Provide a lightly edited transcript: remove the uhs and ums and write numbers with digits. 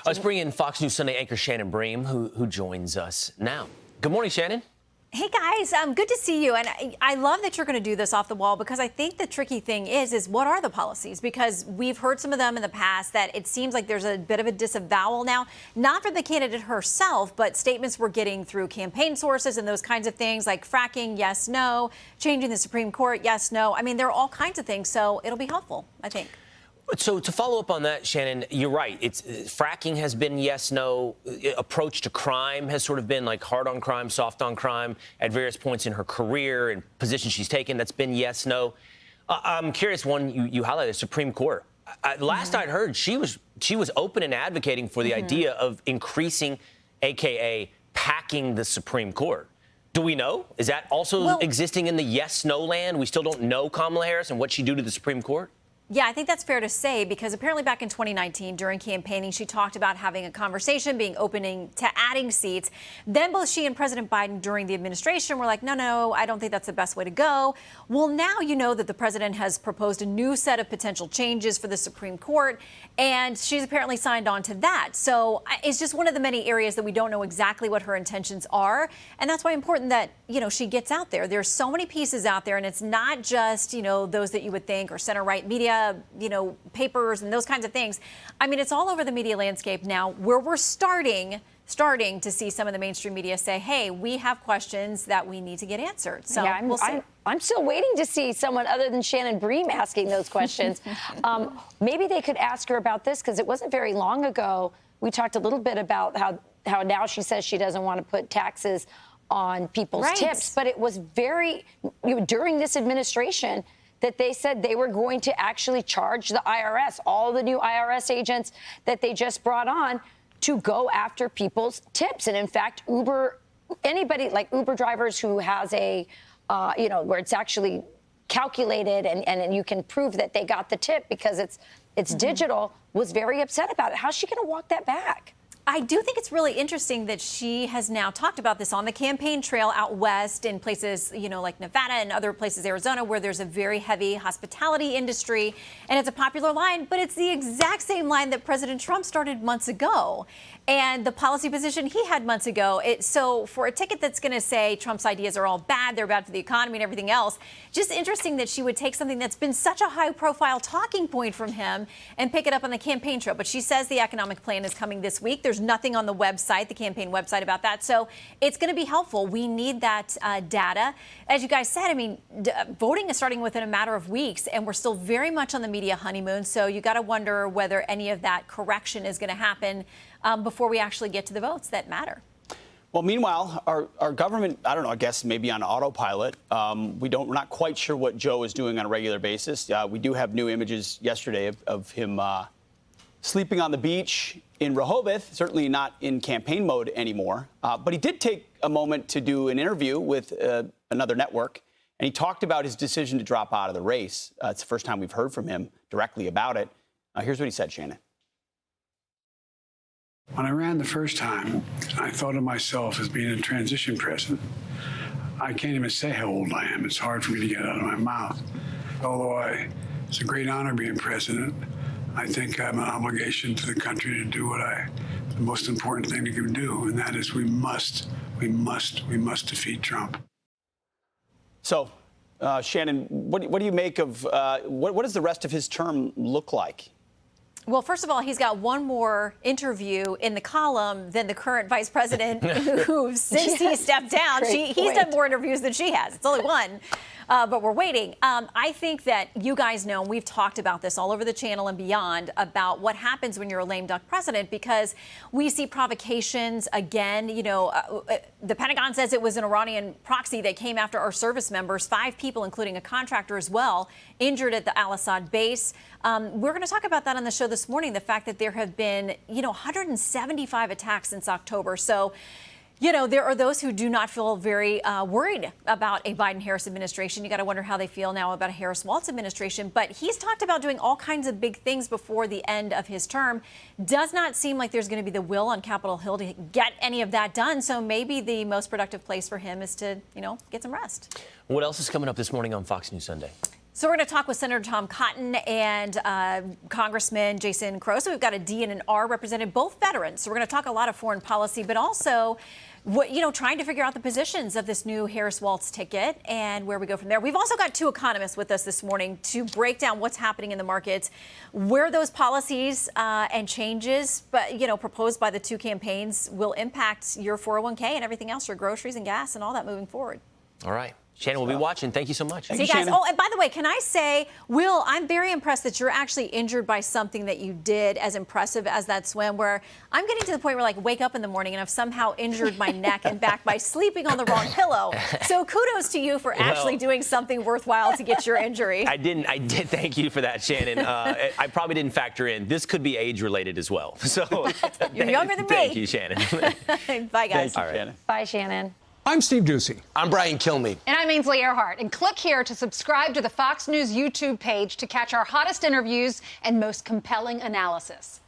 Let's bring in Fox News Sunday anchor Shannon Bream, who joins us now. Good morning, Shannon. Hey guys, good to see you. And I love that you're going to do this off the wall, because I think the tricky thing is what are the policies? Because we've heard some of them in the past that it seems like there's a bit of a disavowal now, not from the candidate herself, but statements we're getting through campaign sources and those kinds of things like fracking, yes, no, changing the Supreme Court, yes, no. I mean, there are all kinds of things. So it'll be helpful, I think. So to follow up on that, Shannon, you're right. It's fracking has been yes, no. Approach to crime has sort of been like hard on crime, soft on crime at various points in her career and positions she's taken. That's been yes, no. I'm curious. One you highlighted, Supreme Court. Last I'd heard, she was open and advocating for the idea of increasing, AKA packing the Supreme Court. Do we know? Is that also existing in the yes, no land? We still don't know Kamala Harris and what she'd do to the Supreme Court? Yeah, I think that's fair to say, because apparently back in 2019, during campaigning, she talked about having a conversation, being opening to adding seats. Then both she and President Biden during the administration were like, no, I don't think that's the best way to go. Well, now you know that the president has proposed a new set of potential changes for the Supreme Court, and she's apparently signed on to that. So it's just one of the many areas that we don't know exactly what her intentions are. And that's why it's important that, she gets out there. There's so many pieces out there, and it's not just, those that you would think are center-right media, papers and those kinds of things. I mean, it's all over the media landscape now, where we're starting to see some of the mainstream media say, hey, we have questions that we need to get answered. So yeah, we'll see. I'm still waiting to see someone other than Shannon Bream asking those questions. Maybe they could ask her about this, because it wasn't very long ago. We talked a little bit about how now she says she doesn't want to put taxes on people's tips. But it was during this administration that they said they were going to actually charge the IRS, all the new IRS agents that they just brought on, to go after people's tips. And in fact, anybody like Uber drivers who has a, where it's actually calculated and you can prove that they got the tip because it's digital, was very upset about it. How's she going to walk that back? I do think it's really interesting that she has now talked about this on the campaign trail out west in places, like Nevada and other places, Arizona, where there's a very heavy hospitality industry. And it's a popular line, but it's the exact same line that President Trump started months ago, and the policy position he had months ago. So for a ticket that's going to say Trump's ideas are all bad, they're bad for the economy and everything else, just interesting that she would take something that's been such a high-profile talking point from him and pick it up on the campaign trail. But she says the economic plan is coming this week. There's nothing on the website, the campaign website, about that. So it's going to be helpful. We need that data. As you guys said, I mean, voting is starting within a matter of weeks, and we're still very much on the media honeymoon. So you got to wonder whether any of that correction is going to happen before we actually get to the votes that matter. Well, meanwhile, our government, I don't know, I guess maybe on autopilot. We're not quite sure what Joe is doing on a regular basis. We do have new images yesterday of him sleeping on the beach in Rehoboth, certainly not in campaign mode anymore. But he did take a moment to do an interview with another network, and he talked about his decision to drop out of the race. It's the first time we've heard from him directly about it. Here's what he said, Shannon. When I ran the first time, I thought of myself as being a transition president. I can't even say how old I am. It's hard for me to get out of my mouth. Although it's a great honor being president, I think I have an obligation to the country to do the most important thing we can do, and that is we must defeat Trump. So, Shannon, what do you make of what does the rest of his term look like? Well, first of all, he's got one more interview in the column than the current vice president, who since he stepped down, he's done more interviews than she has. It's only one. But we're waiting. I think that you guys know, and we've talked about this all over the channel and beyond, about what happens when you're a lame duck president, because we see provocations again. The Pentagon says it was an Iranian proxy that came after our service members, 5 people, including a contractor as well, injured at the al-Assad base. We're going to talk about that on the show this morning, the fact that there have been, 175 attacks since October. So, there are those who do not feel very worried about a Biden-Harris administration. You got to wonder how they feel now about a Harris-Walz administration. But he's talked about doing all kinds of big things before the end of his term. Does not seem like there's going to be the will on Capitol Hill to get any of that done. So maybe the most productive place for him is to, get some rest. What else is coming up this morning on Fox News Sunday? So we're going to talk with Senator Tom Cotton and Congressman Jason Crow. So we've got a D and an R represented, both veterans. So we're going to talk a lot of foreign policy, but also trying to figure out the positions of this new Harris-Walz ticket and where we go from there. We've also got two economists with us this morning to break down what's happening in the markets, where those policies and changes, proposed by the two campaigns will impact your 401k and everything else, your groceries and gas and all that moving forward. All right. Shannon, we'll be watching. Thank you so much. See you guys. Oh, and by the way, can I say, Will, I'm very impressed that you're actually injured by something that you did as impressive as that swim, where I'm getting to the point where, wake up in the morning and I've somehow injured my neck and back by sleeping on the wrong pillow. So kudos to you for actually doing something worthwhile to get your injury. I did. Thank you for that, Shannon. I probably didn't factor in. This could be age-related as well. So you're younger than me. Thank you, Shannon. Bye, guys. Thank you, Shannon. Bye, Shannon. I'm Steve Ducey. I'm Brian Kilmeade. And I'm Ainsley Earhart. And click here to subscribe to the Fox News YouTube page to catch our hottest interviews and most compelling analysis.